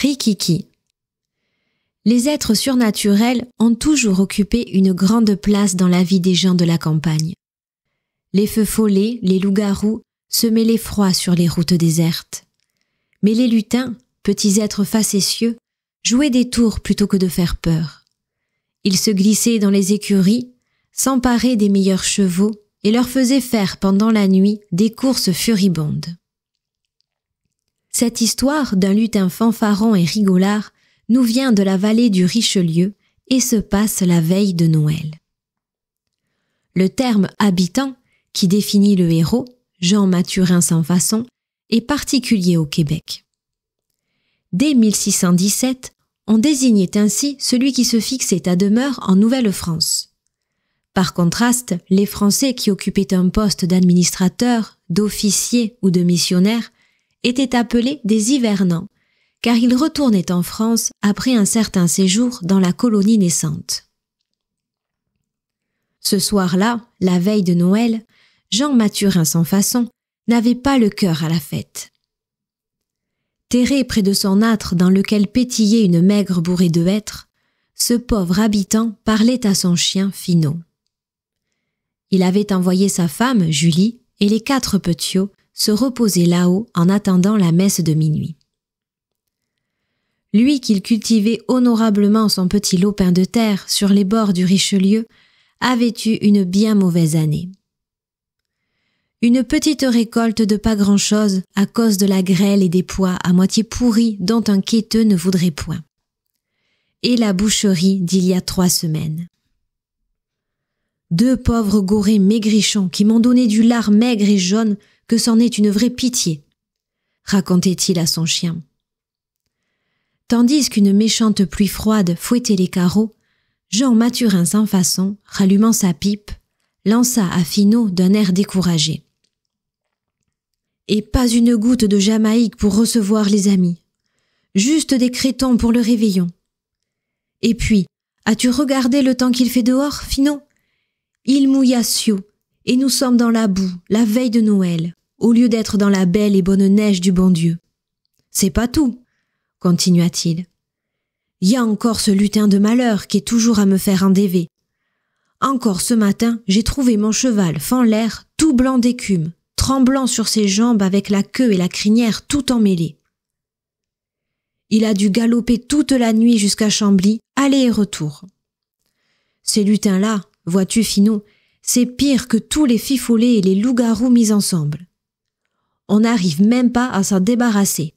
Rikiki. Les êtres surnaturels ont toujours occupé une grande place dans la vie des gens de la campagne. Les feux follets, les loups-garous semaient l'effroi sur les routes désertes. Mais les lutins, petits êtres facétieux, jouaient des tours plutôt que de faire peur. Ils se glissaient dans les écuries, s'emparaient des meilleurs chevaux et leur faisaient faire pendant la nuit des courses furibondes. Cette histoire d'un lutin fanfaron et rigolard nous vient de la vallée du Richelieu et se passe la veille de Noël. Le terme habitant, qui définit le héros, Jean Mathurin sans façon, est particulier au Québec. Dès 1617, on désignait ainsi celui qui se fixait à demeure en Nouvelle-France. Par contraste, les Français qui occupaient un poste d'administrateur, d'officier ou de missionnaire étaient appelés des hivernants, car ils retournaient en France après un certain séjour dans la colonie naissante. Ce soir-là, la veille de Noël, Jean Mathurin sans façon n'avait pas le cœur à la fête. Terré près de son âtre dans lequel pétillait une maigre bourrée de hêtres, ce pauvre habitant parlait à son chien Finot. Il avait envoyé sa femme, Julie, et les 4 petiots se reposer là-haut en attendant la messe de minuit. Lui qu'il cultivait honorablement son petit lopin de terre sur les bords du Richelieu avait eu une bien mauvaise année. Une petite récolte de pas grand-chose à cause de la grêle et des pois à moitié pourris dont un quêteux ne voudrait point. Et la boucherie d'il y a 3 semaines. 2 pauvres gorées maigrichons qui m'ont donné du lard maigre et jaune que c'en est une vraie pitié, racontait-il à son chien. Tandis qu'une méchante pluie froide fouettait les carreaux, Jean Mathurin sans façon, rallumant sa pipe, lança à Finot d'un air découragé. Et pas une goutte de Jamaïque pour recevoir les amis. Juste des crétons pour le réveillon. Et puis, as-tu regardé le temps qu'il fait dehors, Finot? Il mouilla sio, et nous sommes dans la boue, la veille de Noël, au lieu d'être dans la belle et bonne neige du bon Dieu. C'est pas tout, continua-t-il. Il y a encore ce lutin de malheur qui est toujours à me faire endéver. Encore ce matin, j'ai trouvé mon cheval Fanlaire tout blanc d'écume, tremblant sur ses jambes avec la queue et la crinière tout emmêlées. Il a dû galoper toute la nuit jusqu'à Chambly, aller et retour. Ces lutins-là, vois-tu Finot, c'est pire que tous les fifolets et les loups-garous mis ensemble. On n'arrive même pas à s'en débarrasser.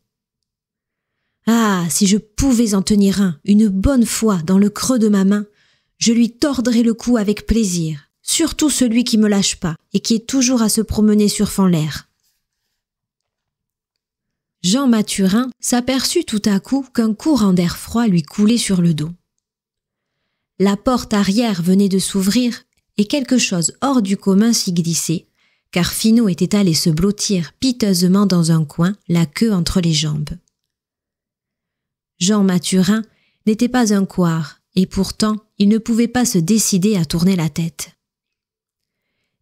Ah, si je pouvais en tenir un, une bonne fois, dans le creux de ma main, je lui tordrais le cou avec plaisir, surtout celui qui me lâche pas et qui est toujours à se promener sur Fanlaire. Jean Mathurin s'aperçut tout à coup qu'un courant d'air froid lui coulait sur le dos. La porte arrière venait de s'ouvrir et quelque chose hors du commun s'y glissait, car Finot était allé se blottir piteusement dans un coin, la queue entre les jambes. Jean Mathurin n'était pas un couard, et pourtant il ne pouvait pas se décider à tourner la tête.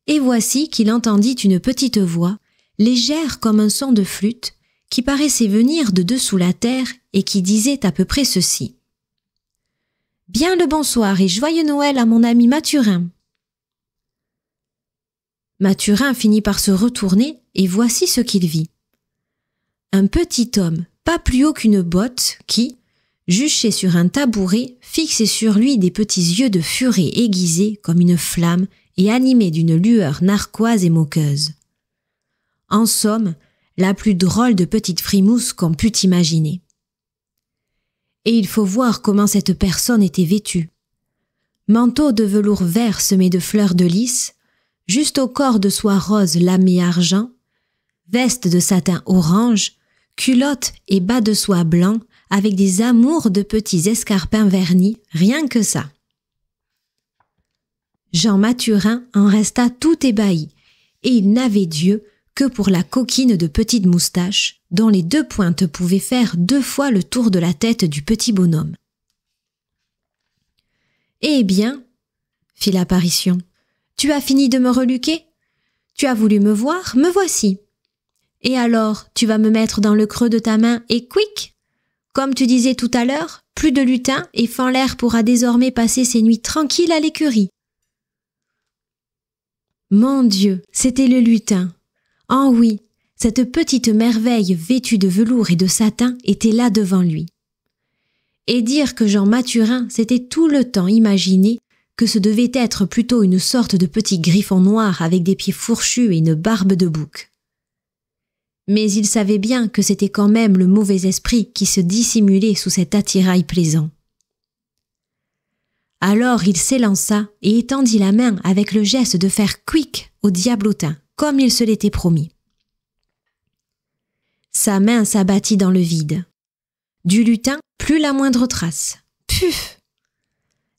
Et voici qu'il entendit une petite voix, légère comme un son de flûte, qui paraissait venir de dessous la terre et qui disait à peu près ceci. « Bien le bonsoir et joyeux Noël à mon ami Mathurin !» Mathurin finit par se retourner et voici ce qu'il vit. Un petit homme, pas plus haut qu'une botte, qui, juché sur un tabouret, fixait sur lui des petits yeux de furet aiguisés comme une flamme et animés d'une lueur narquoise et moqueuse. En somme, la plus drôle de petite frimousse qu'on pût imaginer. Et il faut voir comment cette personne était vêtue. Manteau de velours vert semé de fleurs de lys, juste au corps de soie rose lamé argent, veste de satin orange, culotte et bas de soie blanc avec des amours de petits escarpins vernis, rien que ça. Jean Mathurin en resta tout ébahi, et il n'avait d'yeux que pour la coquine de petite moustache, dont les 2 pointes pouvaient faire 2 fois le tour de la tête du petit bonhomme. « Eh bien, fit l'apparition, tu as fini de me reluquer? Tu as voulu me voir, me voici. Et alors, tu vas me mettre dans le creux de ta main et quick, Comme tu disais tout à l'heure, plus de lutins et Fanlaire pourra désormais passer ses nuits tranquilles à l'écurie. Mon Dieu, c'était le lutin. Oh oui, cette petite merveille vêtue de velours et de satin était là devant lui. Et dire que Jean Mathurin s'était tout le temps imaginé que ce devait être plutôt une sorte de petit griffon noir avec des pieds fourchus et une barbe de bouc. Mais il savait bien que c'était quand même le mauvais esprit qui se dissimulait sous cet attirail plaisant. Alors il s'élança et étendit la main avec le geste de faire quick au diablotin, comme il se l'était promis. Sa main s'abattit dans le vide. Du lutin, plus la moindre trace. Puf!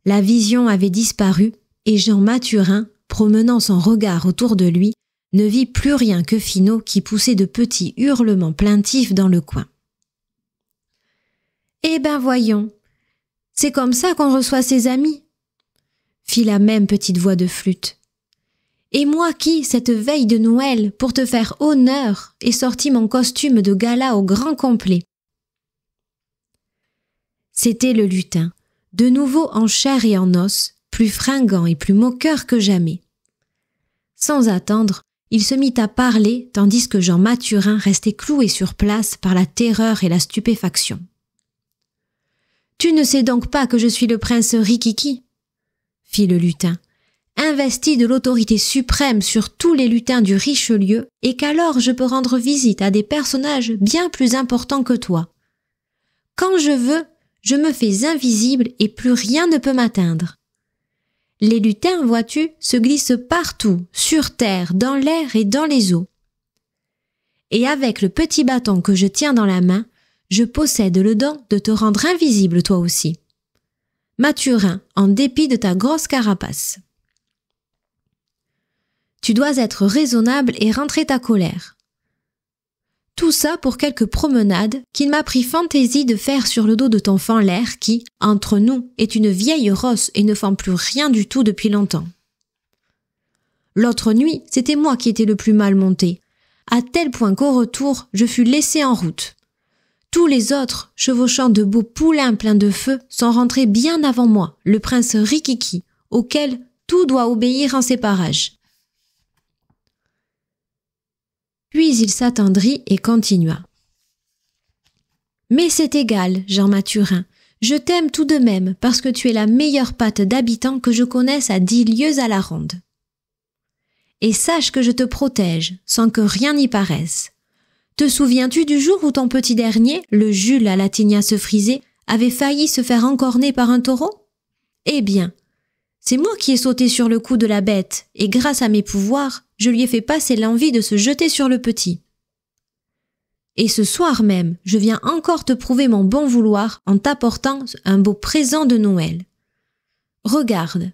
La vision avait disparu et Jean Mathurin, promenant son regard autour de lui, ne vit plus rien que Finot qui poussait de petits hurlements plaintifs dans le coin. « Eh ben voyons, c'est comme ça qu'on reçoit ses amis !» fit la même petite voix de flûte. « Et moi qui, cette veille de Noël, pour te faire honneur, ai sorti mon costume de gala au grand complet. » C'était le lutin, de nouveau en chair et en os, plus fringant et plus moqueur que jamais. Sans attendre, il se mit à parler tandis que Jean Mathurin restait cloué sur place par la terreur et la stupéfaction. « Tu ne sais donc pas que je suis le prince Rikiki ?» fit le lutin, investi de l'autorité suprême sur tous les lutins du Richelieu et qu'alors je peux rendre visite à des personnages bien plus importants que toi. Quand je veux, je me fais invisible et plus rien ne peut m'atteindre. Les lutins, vois-tu, se glissent partout, sur terre, dans l'air et dans les eaux. Et avec le petit bâton que je tiens dans la main, je possède le don de te rendre invisible toi aussi. Mathurin, en dépit de ta grosse carapace. Tu dois être raisonnable et rentrer ta colère. Tout ça pour quelques promenades qu'il m'a pris fantaisie de faire sur le dos de ton Fanlaire qui, entre nous, est une vieille rosse et ne fend plus rien du tout depuis longtemps. L'autre nuit, c'était moi qui étais le plus mal monté, à tel point qu'au retour, je fus laissé en route. Tous les autres, chevauchant de beaux poulains pleins de feu, sont rentrés bien avant moi, le prince Rikiki, auquel tout doit obéir en ses parages. Puis il s'attendrit et continua. « Mais c'est égal, Jean Mathurin, je t'aime tout de même parce que tu es la meilleure patte d'habitant que je connaisse à 10 lieues à la ronde. Et sache que je te protège, sans que rien n'y paraisse. Te souviens-tu du jour où ton petit dernier, le Jules à la tignasse frisée, avait failli se faire encorner par un taureau? Eh bien, c'est moi qui ai sauté sur le cou de la bête, et grâce à mes pouvoirs, je lui ai fait passer l'envie de se jeter sur le petit. Et ce soir même, je viens encore te prouver mon bon vouloir en t'apportant un beau présent de Noël. Regarde. »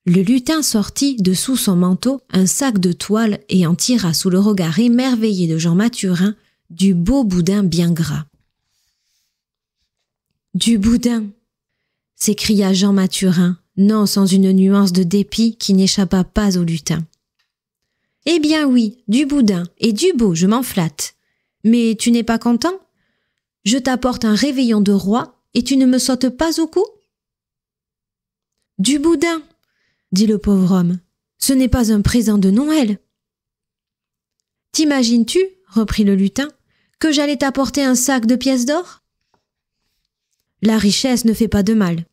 Le lutin sortit de sous son manteau un sac de toile et en tira sous le regard émerveillé de Jean Mathurin du beau boudin bien gras. « Du boudin !» s'écria Jean Mathurin, non sans une nuance de dépit qui n'échappa pas au lutin. « Eh bien oui, du boudin, et du beau, je m'en flatte. Mais tu n'es pas content? Je t'apporte un réveillon de roi, et tu ne me sautes pas au cou? »« Du boudin !» dit le pauvre homme. « Ce n'est pas un présent de Noël. »« T'imagines-tu, reprit le lutin, que j'allais t'apporter un sac de pièces d'or? »« La richesse ne fait pas de mal,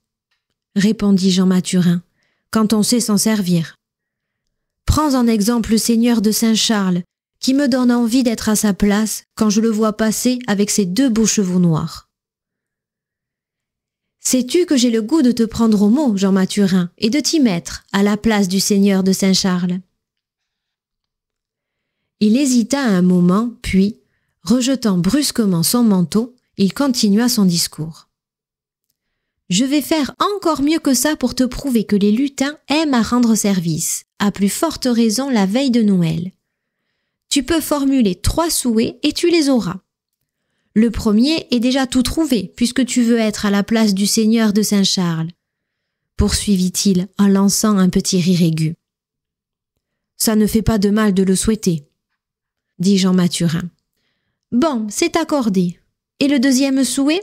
répondit Jean Mathurin, quand on sait s'en servir. Prends en exemple le seigneur de Saint-Charles, qui me donne envie d'être à sa place quand je le vois passer avec ses 2 beaux chevaux noirs. Sais-tu que j'ai le goût de te prendre au mot, Jean Mathurin, et de t'y mettre à la place du seigneur de Saint-Charles? Il hésita un moment, puis, rejetant brusquement son manteau, il continua son discours. Je vais faire encore mieux que ça pour te prouver que les lutins aiment à rendre service, à plus forte raison la veille de Noël. Tu peux formuler 3 souhaits et tu les auras. Le premier est déjà tout trouvé, puisque tu veux être à la place du seigneur de Saint-Charles, poursuivit-il en lançant un petit rire aigu. Ça ne fait pas de mal de le souhaiter, dit Jean Mathurin. Bon, c'est accordé. Et le deuxième souhait?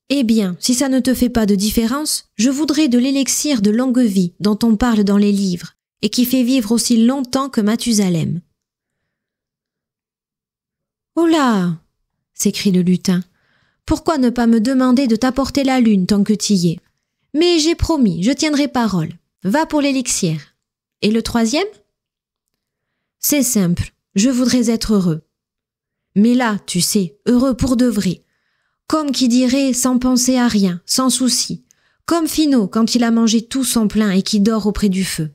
Eh bien, si ça ne te fait pas de différence, je voudrais de l'élixir de longue vie dont on parle dans les livres et qui fait vivre aussi longtemps que Mathusalem. Oh là! S'écrie le lutin. Pourquoi ne pas me demander de t'apporter la lune tant que t'y es? Mais j'ai promis, je tiendrai parole. Va pour l'élixir. Et le troisième? C'est simple, je voudrais être heureux. Mais là, tu sais, heureux pour de vrai. Comme qui dirait sans penser à rien, sans souci. Comme Finot quand il a mangé tout son plein et qui dort auprès du feu.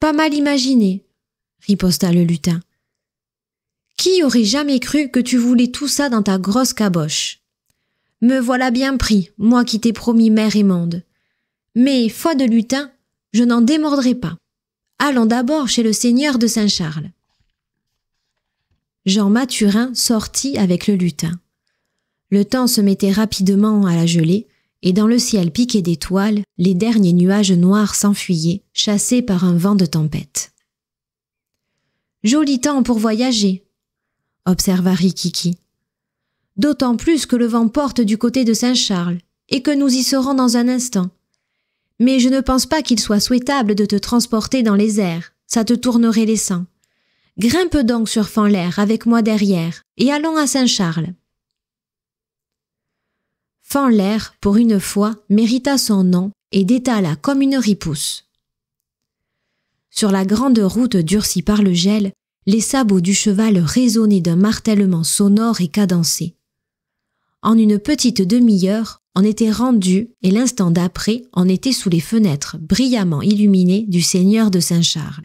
Pas mal imaginé, riposta le lutin. Qui aurait jamais cru que tu voulais tout ça dans ta grosse caboche? Me voilà bien pris, moi qui t'ai promis mer et monde. Mais, foi de lutin, je n'en démordrai pas. Allons d'abord chez le seigneur de Saint-Charles. Jean Mathurin sortit avec le lutin. Le temps se mettait rapidement à la gelée, et dans le ciel piqué d'étoiles, les derniers nuages noirs s'enfuyaient, chassés par un vent de tempête. Joli temps pour voyager, observa Rikiki. D'autant plus que le vent porte du côté de Saint-Charles, et que nous y serons dans un instant. Mais je ne pense pas qu'il soit souhaitable de te transporter dans les airs, ça te tournerait les sangs. Grimpe donc sur Fanlaire avec moi derrière, et allons à Saint-Charles. Fanlaire, pour une fois, mérita son nom et détala comme une ripousse. Sur la grande route durcie par le gel, les sabots du cheval résonnaient d'un martèlement sonore et cadencé. En une petite demi-heure, on était rendu et l'instant d'après, on était sous les fenêtres brillamment illuminées du seigneur de Saint-Charles.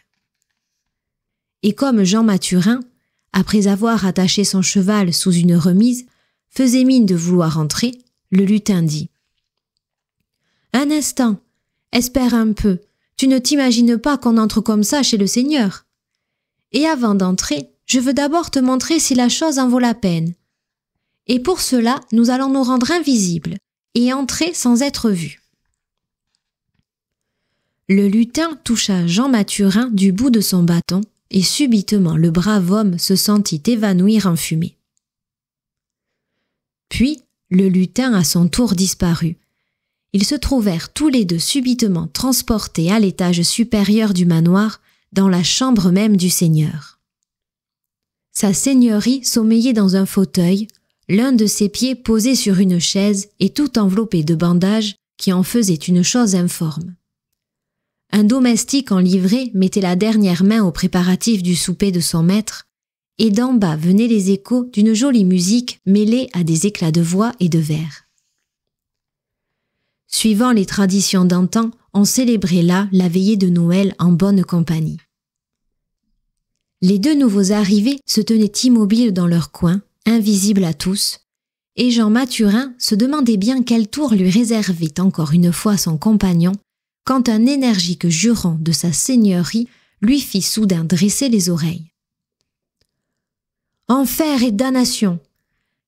Et comme Jean Mathurin, après avoir attaché son cheval sous une remise, faisait mine de vouloir entrer, le lutin dit « Un instant, espère un peu, tu ne t'imagines pas qu'on entre comme ça chez le seigneur. Et avant d'entrer, je veux d'abord te montrer si la chose en vaut la peine. Et pour cela, nous allons nous rendre invisibles et entrer sans être vus. » Le lutin toucha Jean Mathurin du bout de son bâton et subitement le brave homme se sentit évanouir en fumée. Puis, le lutin à son tour disparut. Ils se trouvèrent tous les deux subitement transportés à l'étage supérieur du manoir, dans la chambre même du seigneur. Sa seigneurie sommeillait dans un fauteuil, l'un de ses pieds posé sur une chaise et tout enveloppé de bandages qui en faisaient une chose informe. Un domestique en livrée mettait la dernière main aux préparatifs du souper de son maître, et d'en bas venaient les échos d'une jolie musique mêlée à des éclats de voix et de vers. Suivant les traditions d'antan, on célébrait là la veillée de Noël en bonne compagnie. Les deux nouveaux arrivés se tenaient immobiles dans leur coin, invisibles à tous, et Jean Mathurin se demandait bien quel tour lui réservait encore une fois son compagnon, quand un énergique juron de sa seigneurie lui fit soudain dresser les oreilles. « Enfer et damnation !»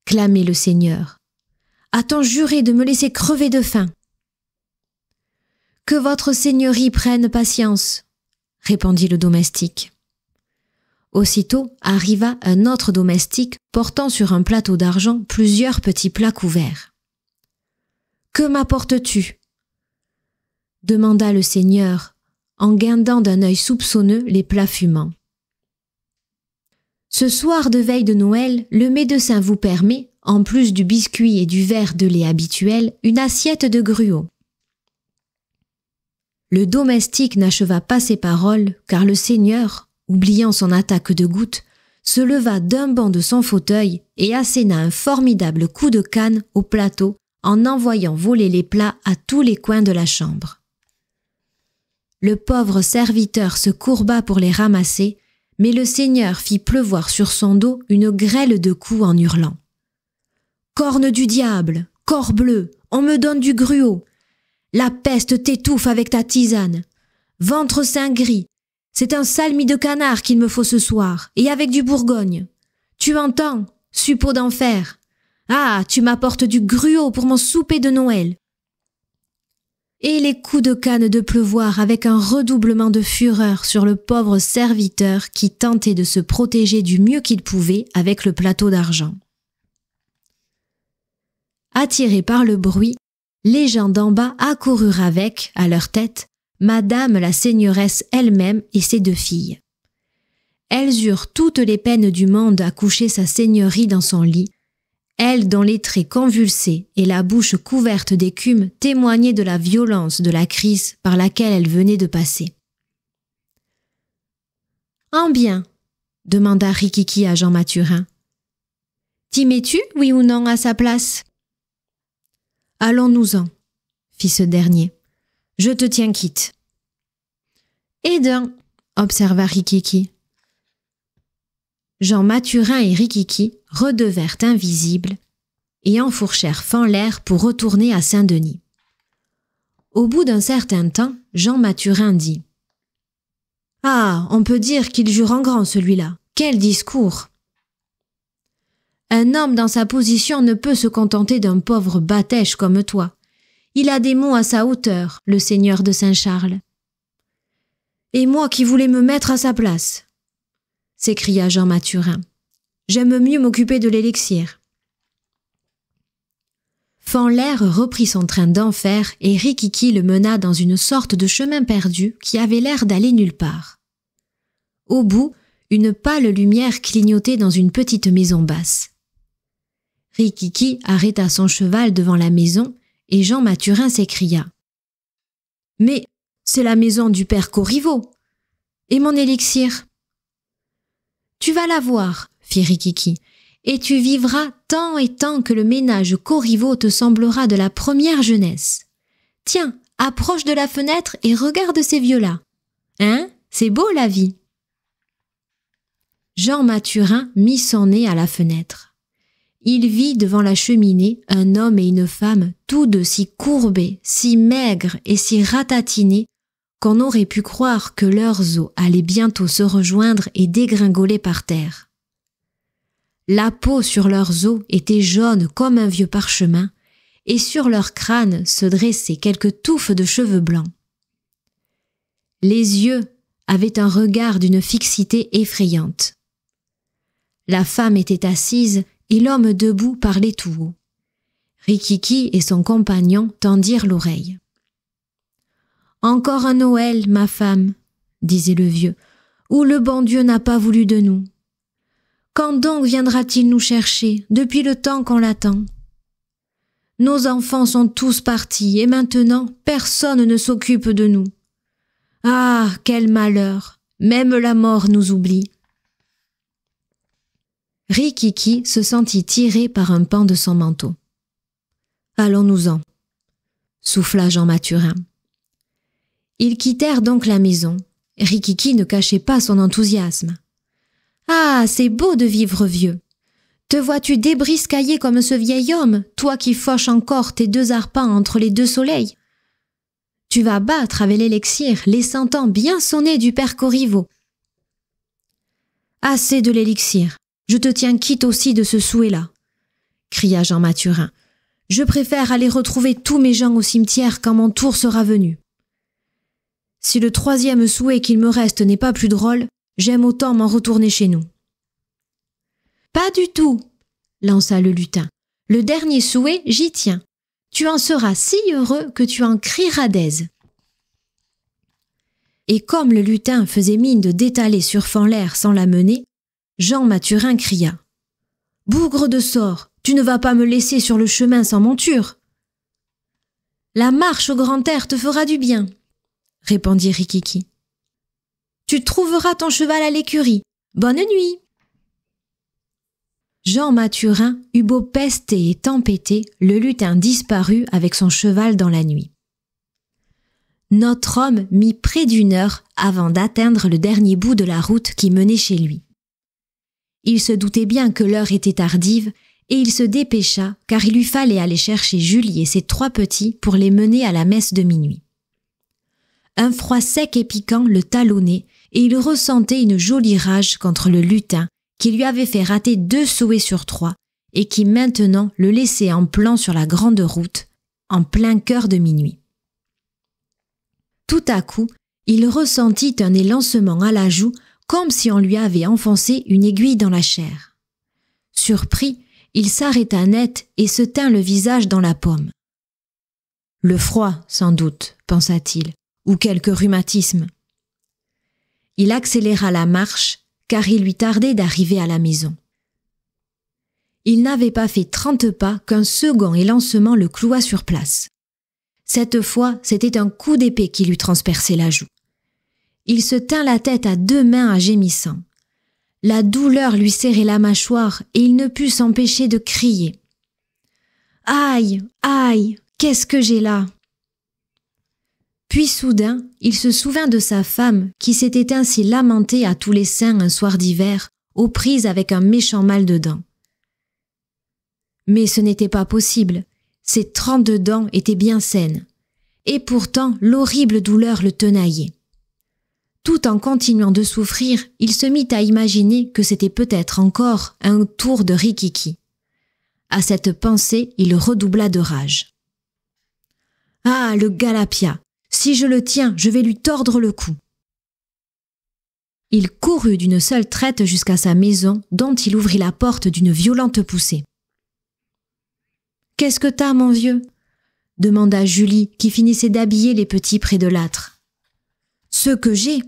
clamait le seigneur. « A-t-on juré de me laisser crever de faim ?»« Que votre seigneurie prenne patience !» répondit le domestique. Aussitôt arriva un autre domestique portant sur un plateau d'argent plusieurs petits plats couverts. « Que m'apportes-tu » demanda le seigneur, en guindant d'un œil soupçonneux les plats fumants. « Ce soir de veille de Noël, le médecin vous permet, en plus du biscuit et du verre de lait habituel, une assiette de gruau. » Le domestique n'acheva pas ses paroles, car le seigneur, oubliant son attaque de goutte, se leva d'un bond de son fauteuil et asséna un formidable coup de canne au plateau en envoyant voler les plats à tous les coins de la chambre. Le pauvre serviteur se courba pour les ramasser, mais le seigneur fit pleuvoir sur son dos une grêle de coups en hurlant. « Corne du diable, corbleu, on me donne du gruau. La peste t'étouffe avec ta tisane. Ventre saint gris, c'est un salmi de canard qu'il me faut ce soir, et avec du bourgogne. Tu entends, suppôt d'enfer. Ah, tu m'apportes du gruau pour mon souper de Noël. » et les coups de canne de pleuvoir avec un redoublement de fureur sur le pauvre serviteur qui tentait de se protéger du mieux qu'il pouvait avec le plateau d'argent. Attirés par le bruit, les gens d'en bas accoururent avec, à leur tête, Madame la Seigneuresse elle-même et ses 2 filles. Elles eurent toutes les peines du monde à coucher sa seigneurie dans son lit, elle dont les traits convulsés et la bouche couverte d'écume témoignaient de la violence de la crise par laquelle elle venait de passer. « En bien ?» demanda Rikiki à Jean Mathurin. « T'y mets-tu, oui ou non, à sa place ?»« Allons-nous-en, » fit ce dernier. « Je te tiens quitte. »« Et d'un, » observa Rikiki. Jean Mathurin et Rikiki redevinrent invisibles et enfourchèrent Fanlaire pour retourner à Saint-Denis. Au bout d'un certain temps, Jean Mathurin dit « Ah, on peut dire qu'il jure en grand celui-là. Quel discours ! Un homme dans sa position ne peut se contenter d'un pauvre batèche comme toi. Il a des mots à sa hauteur, le seigneur de Saint-Charles. Et moi qui voulais me mettre à sa place !» s'écria Jean Mathurin. « J'aime mieux m'occuper de l'élixir. » Fanlaire reprit son train d'enfer et Rikiki le mena dans une sorte de chemin perdu qui avait l'air d'aller nulle part. Au bout, une pâle lumière clignotait dans une petite maison basse. Rikiki arrêta son cheval devant la maison et Jean Mathurin s'écria « Mais c'est la maison du père Corriveau. Et mon élixir ?»« Tu vas la voir, » fit Rikiki, « et tu vivras tant et tant que le ménage Corriveau te semblera de la première jeunesse. Tiens, approche de la fenêtre et regarde ces vieux-là. Hein, c'est beau la vie !» Jean Mathurin mit son nez à la fenêtre. Il vit devant la cheminée un homme et une femme tous deux si courbés, si maigres et si ratatinés qu'on aurait pu croire que leurs os allaient bientôt se rejoindre et dégringoler par terre. La peau sur leurs os était jaune comme un vieux parchemin, et sur leur crâne se dressaient quelques touffes de cheveux blancs. Les yeux avaient un regard d'une fixité effrayante. La femme était assise et l'homme debout parlait tout haut. Rikiki et son compagnon tendirent l'oreille. « Encore un Noël, ma femme, » disait le vieux, « où le bon Dieu n'a pas voulu de nous. Quand donc viendra-t-il nous chercher, depuis le temps qu'on l'attend? Nos enfants sont tous partis, et maintenant personne ne s'occupe de nous. Ah, quel malheur! Même la mort nous oublie. » Rikiki se sentit tiré par un pan de son manteau. « Allons-nous-en, » souffla Jean Mathurin. Ils quittèrent donc la maison. Rikiki ne cachait pas son enthousiasme. « Ah, c'est beau de vivre vieux. Te vois-tu débriscaillé comme ce vieil homme, toi qui fauches encore tes 2 arpents entre les 2 soleils? Tu vas battre avec l'élixir les 100 ans bien sonnés du père Corriveau. Assez de l'élixir, je te tiens quitte aussi de ce souhait-là, » cria Jean Mathurin. « Je préfère aller retrouver tous mes gens au cimetière quand mon tour sera venu. Si le 3e souhait qu'il me reste n'est pas plus drôle, j'aime autant m'en retourner chez nous. »« Pas du tout, » lança le lutin. « Le dernier souhait, j'y tiens. Tu en seras si heureux que tu en crieras d'aise. » Et comme le lutin faisait mine de détaler sur Fanlaire sans la mener, Jean Mathurin cria « Bougre de sort, tu ne vas pas me laisser sur le chemin sans monture. »« La marche au grand air te fera du bien, » répondit Rikiki. « Tu trouveras ton cheval à l'écurie. Bonne nuit !» Jean Mathurin eut beau pester et tempêter, le lutin disparut avec son cheval dans la nuit. Notre homme mit près d'1 heure avant d'atteindre le dernier bout de la route qui menait chez lui. Il se doutait bien que l'heure était tardive et il se dépêcha car il lui fallait aller chercher Julie et ses 3 petits pour les mener à la messe de minuit. Un froid sec et piquant le talonnait et il ressentait une jolie rage contre le lutin qui lui avait fait rater 2 souhaits sur 3 et qui maintenant le laissait en plan sur la grande route, en plein cœur de minuit. Tout à coup, il ressentit un élancement à la joue, comme si on lui avait enfoncé une aiguille dans la chair. Surpris, il s'arrêta net et se tint le visage dans la paume. Le froid, sans doute, pensa-t-il, ou quelque rhumatisme. Il accéléra la marche, car il lui tardait d'arriver à la maison. Il n'avait pas fait 30 pas qu'un second élancement le cloua sur place. Cette fois, c'était un coup d'épée qui lui transperçait la joue. Il se tint la tête à 2 mains en gémissant. La douleur lui serrait la mâchoire et il ne put s'empêcher de crier. « Aïe, aïe, qu'est-ce que j'ai là ?» Puis soudain, il se souvint de sa femme qui s'était ainsi lamentée à tous les saints un soir d'hiver, aux prises avec un méchant mal de dents. Mais ce n'était pas possible, ses 32 dents étaient bien saines, et pourtant l'horrible douleur le tenaillait. Tout en continuant de souffrir, il se mit à imaginer que c'était peut-être encore un tour de Rikiki. À cette pensée, il redoubla de rage. « Ah, le Galapia! Si je le tiens, je vais lui tordre le cou. » Il courut d'une seule traite jusqu'à sa maison, dont il ouvrit la porte d'une violente poussée. « Qu'est-ce que t'as, mon vieux ?» demanda Julie, qui finissait d'habiller les petits près de l'âtre. « Ce que j'ai !»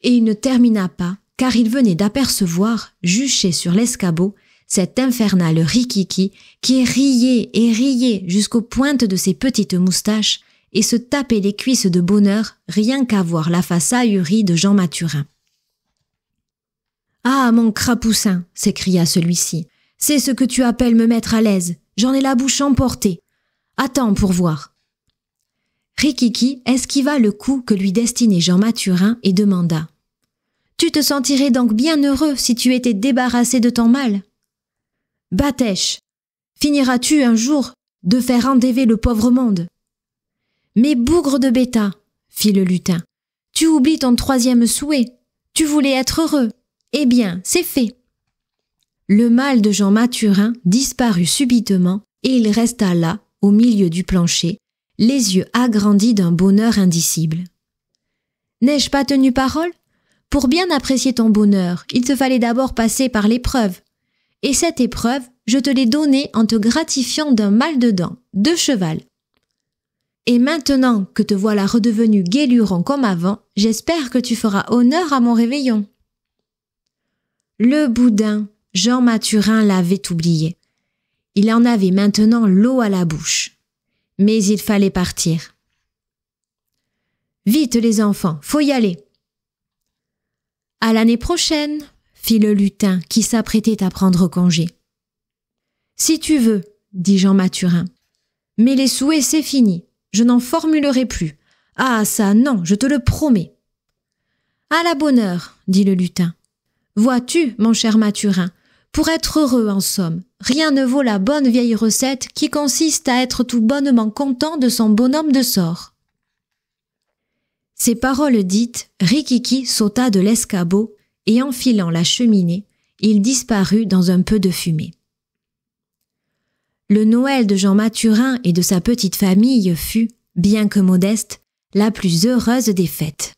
Et il ne termina pas, car il venait d'apercevoir, juché sur l'escabeau, cet infernal Rikiki qui riait et riait jusqu'aux pointes de ses petites moustaches et se tapait les cuisses de bonheur rien qu'à voir la face ahurie de Jean Mathurin. « Ah, mon crapoussin !» s'écria celui-ci. « C'est ce que tu appelles me mettre à l'aise. J'en ai la bouche emportée. Attends pour voir. » Rikiki esquiva le coup que lui destinait Jean Mathurin et demanda. « Tu te sentirais donc bien heureux si tu étais débarrassé de ton mal. Batèche, finiras-tu un jour de faire endever le pauvre monde? » « Mais bougre de bêta, » fit le lutin, « tu oublies ton 3e souhait. Tu voulais être heureux. Eh bien, c'est fait. » Le mal de Jean Mathurin disparut subitement et il resta là, au milieu du plancher, les yeux agrandis d'un bonheur indicible. « N'ai-je pas tenu parole? Pour bien apprécier ton bonheur, il te fallait d'abord passer par l'épreuve. Et cette épreuve, je te l'ai donnée en te gratifiant d'un mal de dents, de cheval. Et maintenant que te voilà redevenu guéluron comme avant, j'espère que tu feras honneur à mon réveillon. » Le boudin, Jean Mathurin l'avait oublié. Il en avait maintenant l'eau à la bouche. Mais il fallait partir. « Vite les enfants, faut y aller. »« À l'année prochaine, » fit le lutin qui s'apprêtait à prendre congé. « Si tu veux, » dit Jean Mathurin. « Mais les souhaits, c'est fini. Je n'en formulerai plus. Ah ça, non, je te le promets. »« À la bonne heure, » dit le lutin. « Vois-tu, mon cher Mathurin, pour être heureux en somme, rien ne vaut la bonne vieille recette qui consiste à être tout bonnement content de son bonhomme de sort. » Ces paroles dites, Rikiki sauta de l'escabeau et enfilant la cheminée, il disparut dans un peu de fumée. Le Noël de Jean Mathurin et de sa petite famille fut, bien que modeste, la plus heureuse des fêtes.